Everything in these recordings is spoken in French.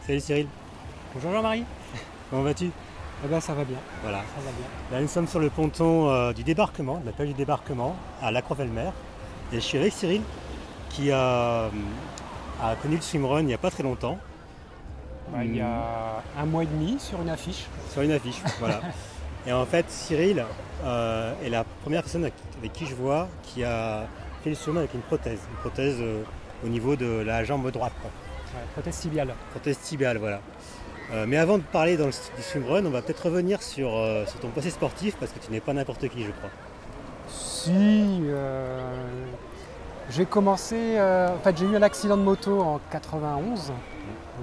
Salut Cyril, Bonjour Jean-Marie. comment vas-tu? Eh ben ça va bien, Voilà. ça va bien. Là nous sommes sur le ponton du débarquement, de la plage du débarquement, à La Croix-Velmer. Et je suis avec Cyril qui a connu le swimrun il n'y a pas très longtemps. Il y a un mois et demi sur une affiche. Sur une affiche, voilà. Et en fait Cyril est la première personne avec qui je vois qui a fait le swimrun avec une prothèse au niveau de la jambe droite, quoi. Ouais, prothèse tibiale. Prothèse tibiale, voilà. Mais avant de parler du swimrun, on va peut-être revenir sur ton passé sportif parce que tu n'es pas n'importe qui, je crois. Si, j'ai commencé, en fait j'ai eu un accident de moto en 91, donc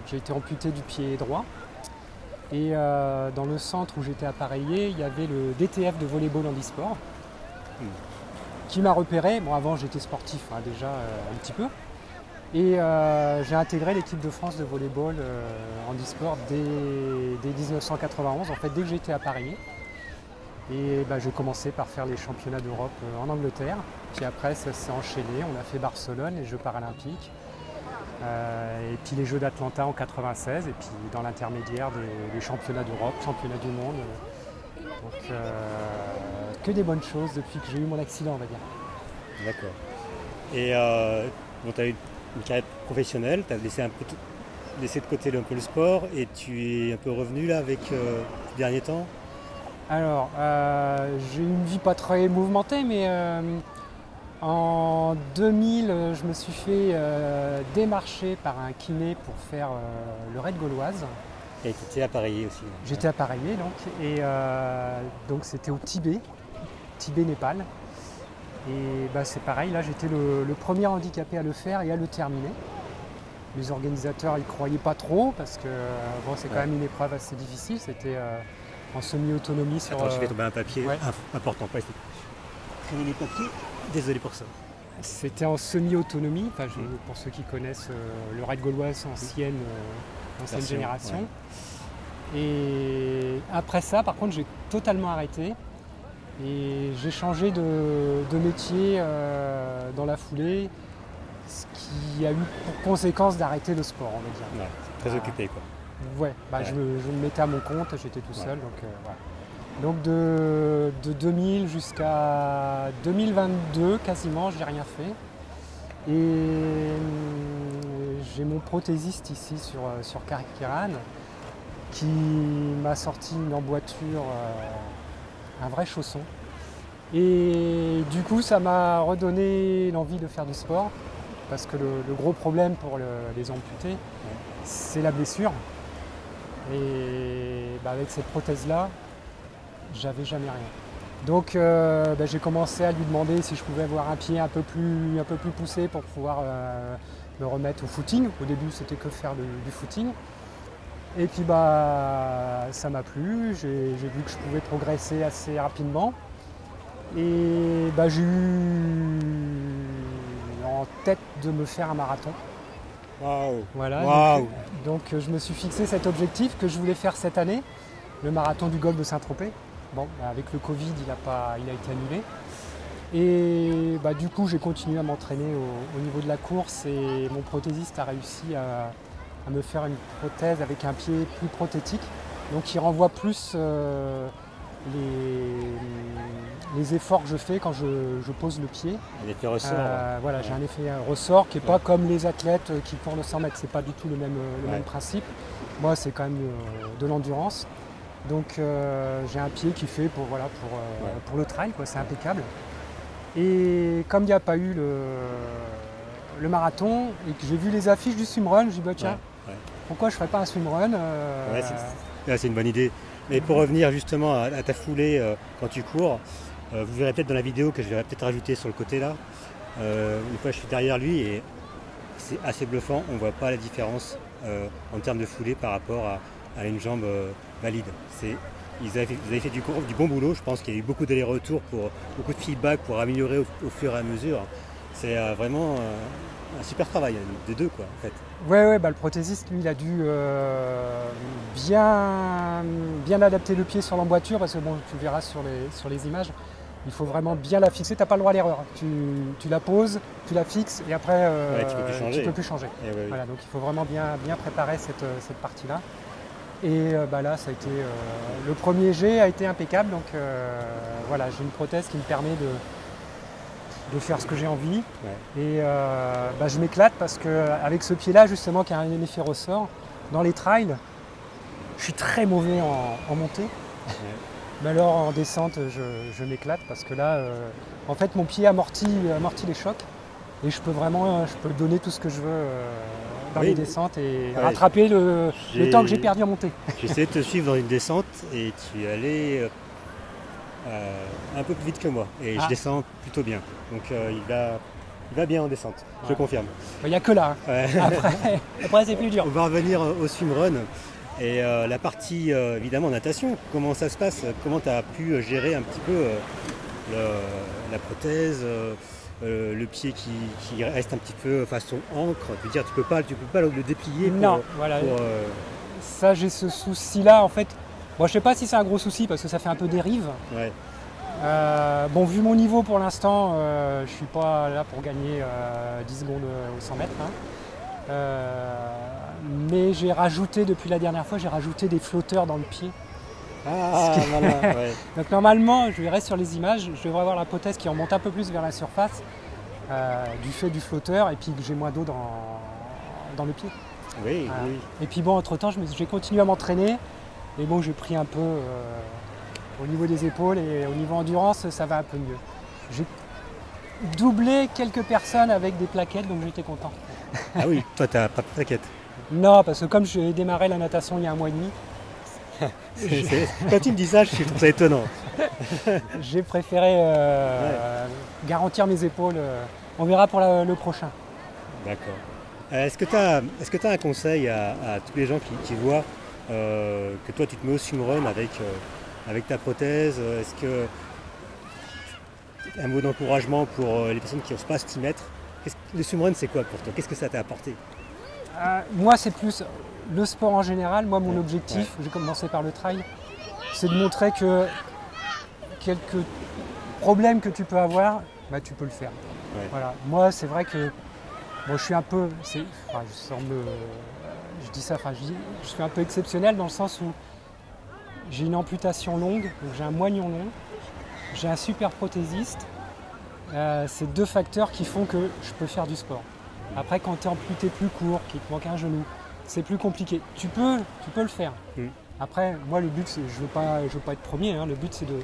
j'ai été amputé du pied droit. Et dans le centre où j'étais appareillé, il y avait le DTF de volleyball handisport qui m'a repéré. Bon, avant j'étais sportif déjà un petit peu. Et j'ai intégré l'équipe de France de volleyball handisport dès 1991, en fait dès que j'ai été appareillé. Et j'ai commencé par faire les championnats d'Europe en Angleterre. Puis après ça s'est enchaîné, on a fait Barcelone, les Jeux paralympiques. Et puis les Jeux d'Atlanta en 96, et puis dans l'intermédiaire des championnats d'Europe, championnats du monde. Donc que des bonnes choses depuis que j'ai eu mon accident, on va dire. D'accord. Et bon, tu as eu une carrière professionnelle, tu as laissé de côté un peu le sport et tu es un peu revenu là avec ces derniers temps? Alors, j'ai eu une vie pas très mouvementée, mais en 2000, je me suis fait démarcher par un kiné pour faire le raid gauloise. Et tu étais appareillé aussi. J'étais appareillé donc, et donc c'était au Tibet, Népal. Et c'est pareil, là j'étais le premier handicapé à le faire et à le terminer. Les organisateurs ils croyaient pas trop parce que c'est quand même une épreuve assez difficile. C'était en semi-autonomie sur. Attends, je vais tomber un papier ouais. important, pas ici. Traîner les papiers, désolé pour ça. C'était en semi-autonomie, pour ceux qui connaissent le raid gauloise ancienne génération. Ouais. Et après ça, par contre, j'ai totalement arrêté. Et j'ai changé de métier dans la foulée, ce qui a eu pour conséquence d'arrêter le sport, on va dire. Ouais, très occupé quoi. Ouais, je me mettais à mon compte, j'étais tout seul. Donc de 2000 jusqu'à 2022, quasiment, j'ai rien fait. Et j'ai mon prothésiste ici sur Carqueiranne qui m'a sorti une emboîture, un vrai chausson. Et du coup, ça m'a redonné l'envie de faire du sport parce que le gros problème pour les amputés, c'est la blessure. Et avec cette prothèse-là, j'avais jamais rien. Donc j'ai commencé à lui demander si je pouvais avoir un pied un peu plus poussé pour pouvoir me remettre au footing. Au début, c'était que faire du footing. Et puis ça m'a plu, j'ai vu que je pouvais progresser assez rapidement. Et j'ai eu en tête de me faire un marathon. Waouh! Voilà, wow. Donc je me suis fixé cet objectif que je voulais faire cette année, le marathon du golfe de Saint-Tropez. Bon, avec le Covid, il a été annulé. Et du coup, j'ai continué à m'entraîner au niveau de la course et mon prothésiste a réussi à me faire une prothèse avec un pied plus prothétique, donc qui renvoie plus les efforts que je fais quand je pose le pied. L'effet ressort. Voilà, j'ai un effet ressort qui n'est pas comme les athlètes qui courent le 100 mètres, c'est pas du tout le même principe. Moi, c'est quand même de l'endurance. Donc j'ai un pied qui fait pour le trail, quoi, c'est impeccable. Et comme il n'y a pas eu le marathon et que j'ai vu les affiches du swimrun, je me dis tiens, pourquoi je ne ferais pas un swimrun c'est une bonne idée. Mais pour revenir justement à ta foulée quand tu cours, vous verrez peut-être dans la vidéo que je vais peut-être rajouter sur le côté là. Une fois je suis derrière lui et c'est assez bluffant, on ne voit pas la différence en termes de foulée par rapport à une jambe valide. Ils avaient fait du bon boulot, je pense qu'il y a eu beaucoup d'allers-retours, beaucoup de feedback pour améliorer au fur et à mesure. C'est vraiment un super travail des deux quoi en fait. Ouais, le prothésiste lui il a dû bien adapter le pied sur l'emboîture parce que tu verras sur les images, il faut vraiment bien la fixer, tu n'as pas le droit à l'erreur. Tu la poses, tu la fixes et après tu peux plus changer. Ouais. Voilà, donc il faut vraiment bien préparer cette partie-là. Et là, ça a été, le premier jet a été impeccable, donc voilà, j'ai une prothèse qui me permet de faire ce que j'ai envie. Ouais. Et je m'éclate parce qu'avec ce pied-là, justement, qui a un effet ressort, dans les trails, je suis très mauvais en montée. Ouais. Mais alors en descente, je m'éclate parce que là, en fait, mon pied amortit les chocs et je peux donner tout ce que je veux dans les descentes et rattraper le temps que j'ai perdu à monter. J'ai essayé de te suivre dans une descente et tu allais un peu plus vite que moi et je descends plutôt bien. Donc il va bien en descente, je confirme. Il n'y a que là. Hein. Ouais. Après c'est plus dur. On va revenir au swimrun. Et la partie évidemment natation, comment ça se passe? Comment tu as pu gérer un petit peu la prothèse, le pied qui reste un petit peu façon encre? Tu veux dire, tu peux pas le déplier Non, voilà. Ça, j'ai ce souci-là en fait. Moi, je sais pas si c'est un gros souci parce que ça fait un peu dérive. Ouais. Vu mon niveau pour l'instant, je suis pas là pour gagner 10 secondes au 100 mètres. Hein. Mais j'ai rajouté, depuis la dernière fois, des flotteurs dans le pied. Voilà, ouais. Donc normalement, je verrai sur les images, je devrais avoir la prothèse qui remonte un peu plus vers la surface du fait du flotteur et puis que j'ai moins d'eau dans le pied. Oui. Et puis bon, entre-temps, j'ai continué à m'entraîner et bon, j'ai pris un peu au niveau des épaules et au niveau endurance, ça va un peu mieux. J'ai doublé quelques personnes avec des plaquettes, donc j'étais content. Ah oui, toi, tu n'as pas de plaquettes? Non, parce que comme j'ai démarré la natation il y a un mois et demi, quand tu me dis ça, je trouve ça étonnant. J'ai préféré garantir mes épaules. On verra pour le prochain. D'accord. Est-ce que tu as un conseil à tous les gens qui voient que toi tu te mets au swimrun avec ta prothèse? Est-ce que un mot d'encouragement pour les personnes qui n'osent pas s'y mettre? Le swimrun, c'est quoi pour toi? Qu'est-ce que ça t'a apporté? Moi, c'est plus le sport en général. Moi, mon objectif, j'ai commencé par le trail, c'est de montrer que quelques problèmes que tu peux avoir, tu peux le faire. Ouais. Voilà. Moi, c'est vrai que je suis un peu, je suis un peu exceptionnel dans le sens où j'ai une amputation longue, donc j'ai un moignon long, j'ai un super prothésiste. C'est deux facteurs qui font que je peux faire du sport. Après, quand tu es amputé plus court, qu'il te manque un genou, c'est plus compliqué. Tu peux le faire. Après, moi, le but, je veux pas être premier. Hein. Le but, c'est de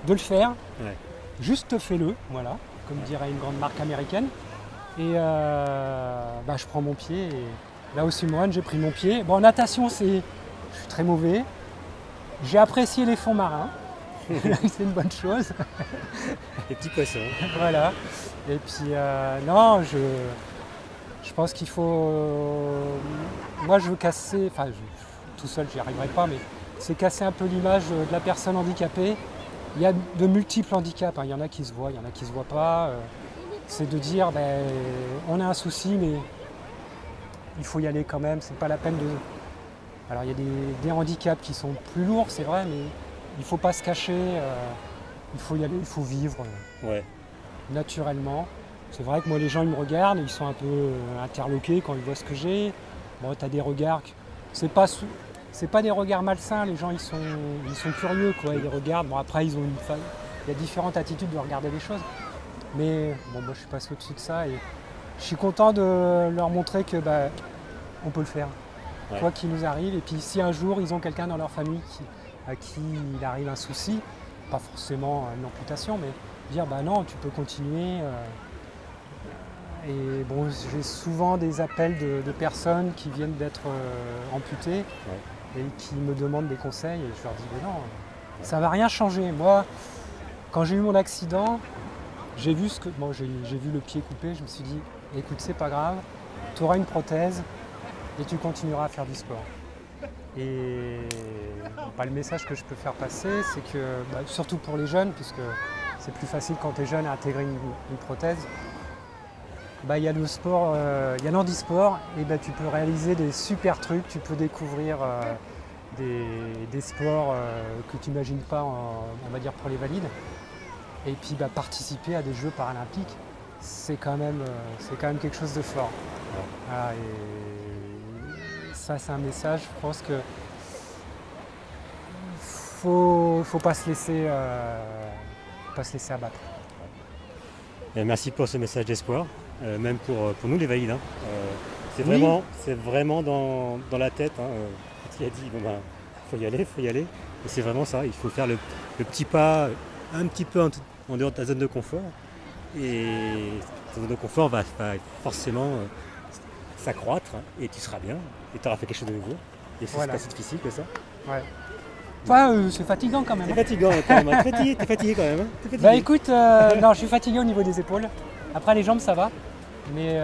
le faire. Ouais. Juste fais-le, voilà, comme dirait une grande marque américaine. Et je prends mon pied. Et là, au swimrun, j'ai pris mon pied. Bon, en natation, je suis très mauvais. J'ai apprécié les fonds marins. C'est une bonne chose. Les petits poissons. Voilà. Et puis, je pense qu'il faut... Moi, je veux casser... tout seul, j'y arriverai pas, mais c'est casser un peu l'image de la personne handicapée. Il y a de multiples handicaps. Hein. Il y en a qui se voient, il y en a qui se voient pas. C'est de dire, on a un souci, mais il faut y aller quand même. C'est pas la peine de... Alors, il y a des handicaps qui sont plus lourds, c'est vrai, mais il ne faut pas se cacher. Il faut y aller, il faut vivre naturellement. C'est vrai que moi, les gens, ils me regardent, ils sont un peu interloqués quand ils voient ce que j'ai. Bon, tu as des regards... C'est pas des regards malsains, les gens, ils sont curieux, quoi. Ils regardent. Bon, après, il y a différentes attitudes de regarder les choses. Mais bon, moi, je suis passé au-dessus de ça et je suis content de leur montrer que on peut le faire. Ouais. Quoi qu'il nous arrive. Et puis, si un jour, ils ont quelqu'un dans leur famille à qui il arrive un souci, pas forcément une amputation, mais dire, non, tu peux continuer... Et bon, j'ai souvent des appels de personnes qui viennent d'être amputées et qui me demandent des conseils et je leur dis non, ça ne va rien changer. Moi, quand j'ai eu mon accident, j'ai vu le pied coupé, je me suis dit écoute, c'est pas grave, tu auras une prothèse et tu continueras à faire du sport. Et le message que je peux faire passer, c'est que, surtout pour les jeunes, puisque c'est plus facile quand tu es jeune à intégrer une prothèse, il y a le sport, il y a l'handisport et tu peux réaliser des super trucs, tu peux découvrir des sports que tu n'imagines pas, on va dire, pour les valides. Et puis participer à des Jeux paralympiques, c'est quand même quelque chose de fort. Ouais. Voilà, et ça, c'est un message, je pense que faut pas se laisser abattre. Et merci pour ce message d'espoir, même pour nous les valides. Hein. C'est Oui. vraiment dans la tête. Hein. Quand il a dit, bon ben, faut y aller. Et c'est vraiment ça, il faut faire le petit pas un petit peu en dehors de ta zone de confort. Et ta zone de confort va forcément s'accroître, hein, et tu seras bien, et tu auras fait quelque chose de nouveau. Et c'est Voilà. pas si difficile que ça. Ouais. Enfin, c'est fatigant quand même. C'est Hein. fatigant quand même, t'es fatigué quand même. Hein. T'es fatigué. Bah écoute, non, je suis fatigué au niveau des épaules. Après les jambes, ça va. Mais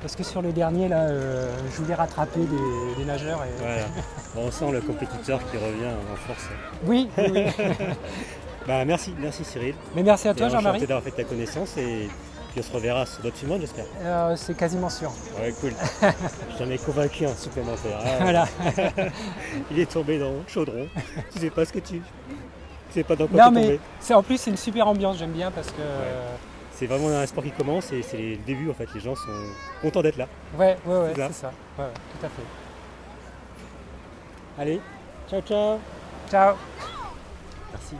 parce que sur le dernier, là, je voulais rattraper des nageurs. Et... Voilà. Bon, on sent le compétiteur qui revient en force. Oui. Bah, merci Cyril. Mais merci à toi, Et Jean-Marie. enchanté d'avoir fait ta connaissance et puis on se reverra sur d'autres films, j'espère. C'est quasiment sûr. Ouais, cool. Je t'en ai convaincu un supplémentaire. Ah, Voilà. Il est tombé dans le chaudron. Tu sais pas ce que tu sais pas dans quoi Non, t'es mais tombé. en plus, c'est une super ambiance, j'aime bien parce que. C'est vraiment un sport qui commence et c'est le début en fait. Les gens sont contents d'être là. Ouais, C'est ça. c'est ça. Ouais, tout à fait. Allez, ciao. Ciao. Merci.